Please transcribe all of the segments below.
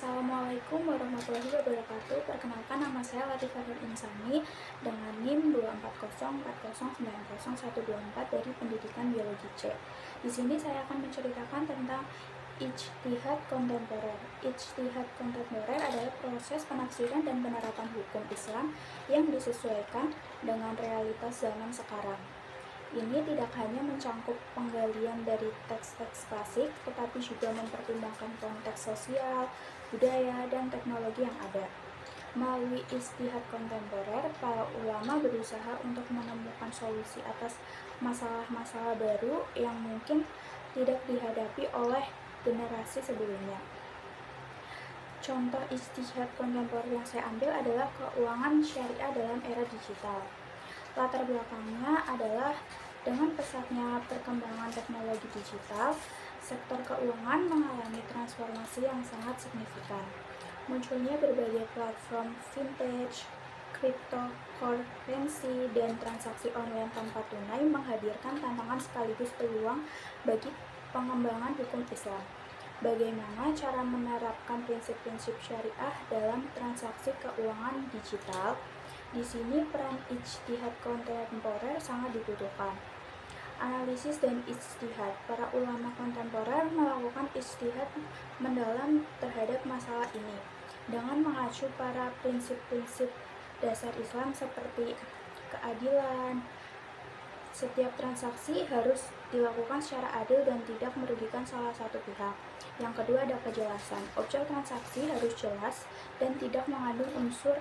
Assalamualaikum warahmatullahi wabarakatuh. Perkenalkan, nama saya Latifah Nur Insani dengan NIM 24040909124 dari Pendidikan Biologi C. Di sini saya akan menceritakan tentang ijtihad kontemporer. Ijtihad kontemporer adalah proses penafsiran dan penerapan hukum Islam yang disesuaikan dengan realitas zaman sekarang. Ini tidak hanya mencangkup penggalian dari teks-teks klasik, tetapi juga mempertimbangkan konteks sosial, budaya, dan teknologi yang ada. Melalui ijtihad kontemporer, para ulama berusaha untuk menemukan solusi atas masalah-masalah baru yang mungkin tidak dihadapi oleh generasi sebelumnya. Contoh ijtihad kontemporer yang saya ambil adalah keuangan syariah dalam era digital. Latar belakangnya adalah dengan pesatnya perkembangan teknologi digital, sektor keuangan mengalami transformasi yang sangat signifikan. Munculnya berbagai platform vintage, cryptocurrency, dan transaksi online tanpa tunai menghadirkan tantangan sekaligus peluang bagi pengembangan hukum Islam. Bagaimana cara menerapkan prinsip-prinsip syariah dalam transaksi keuangan digital? Di sini peran ijtihad kontemporer sangat dibutuhkan. Analisis dan ijtihad. Para ulama kontemporer melakukan ijtihad mendalam terhadap masalah ini dengan mengacu para prinsip-prinsip dasar Islam seperti keadilan. Setiap transaksi harus dilakukan secara adil dan tidak merugikan salah satu pihak. Yang kedua ada kejelasan. Objek transaksi harus jelas dan tidak mengandung unsur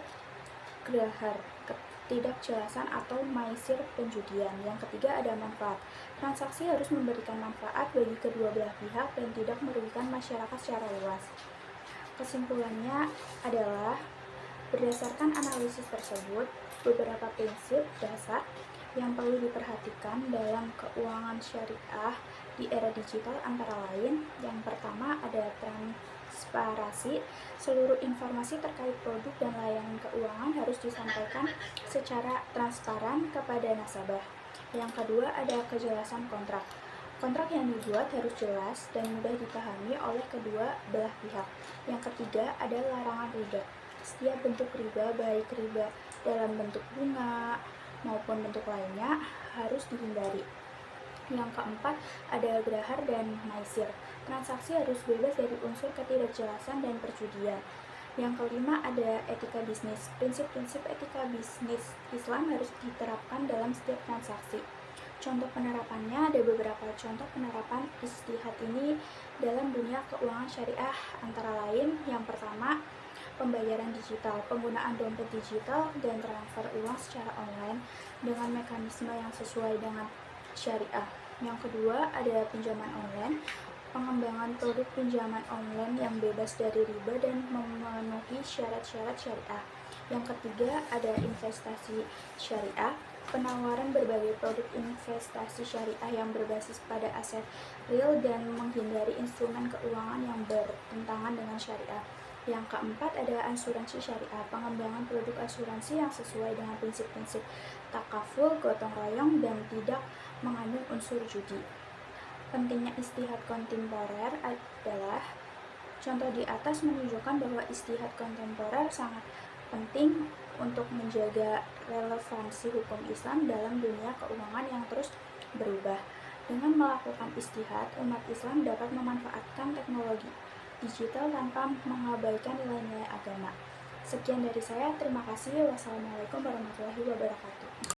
gerahar, ketidakjelasan atau maisir penjudian. Yang ketiga ada manfaat. Transaksi harus memberikan manfaat bagi kedua belah pihak dan tidak merugikan masyarakat secara luas. Kesimpulannya adalah berdasarkan analisis tersebut, beberapa prinsip dasar yang perlu diperhatikan dalam keuangan syariah di era digital antara lain, yang pertama ada transparansi. Seluruh informasi terkait produk dan layanan keuangan harus disampaikan secara transparan kepada nasabah. Yang kedua ada kejelasan kontrak. Kontrak yang dibuat harus jelas dan mudah dipahami oleh kedua belah pihak. Yang ketiga ada larangan riba. Setiap bentuk riba, baik riba dalam bentuk bunga maupun bentuk lainnya, harus dihindari. Yang keempat ada gerahar dan maisir. Transaksi harus bebas dari unsur ketidakjelasan dan perjudian. Yang kelima ada etika bisnis. Prinsip-prinsip etika bisnis Islam harus diterapkan dalam setiap transaksi. Contoh penerapannya ada beberapa contoh penerapan ijtihad ini dalam dunia keuangan syariah, antara lain yang pertama pembayaran digital, penggunaan dompet digital dan transfer uang secara online dengan mekanisme yang sesuai dengan syariah. Yang kedua ada pinjaman online, pengembangan produk pinjaman online yang bebas dari riba dan memenuhi syarat-syarat syariah. Yang ketiga ada investasi syariah, penawaran berbagai produk investasi syariah yang berbasis pada aset real dan menghindari instrumen keuangan yang bertentangan dengan syariah. Yang keempat ada asuransi syariah, pengembangan produk asuransi yang sesuai dengan prinsip-prinsip takaful, gotong royong, dan tidak mengandung unsur judi. Pentingnya ijtihad kontemporer adalah contoh di atas menunjukkan bahwa ijtihad kontemporer sangat penting untuk menjaga relevansi hukum Islam dalam dunia keuangan yang terus berubah. Dengan melakukan ijtihad, umat Islam dapat memanfaatkan teknologi digital tanpa mengabaikan nilai-nilai agama. Sekian dari saya, terima kasih. Wassalamualaikum warahmatullahi wabarakatuh.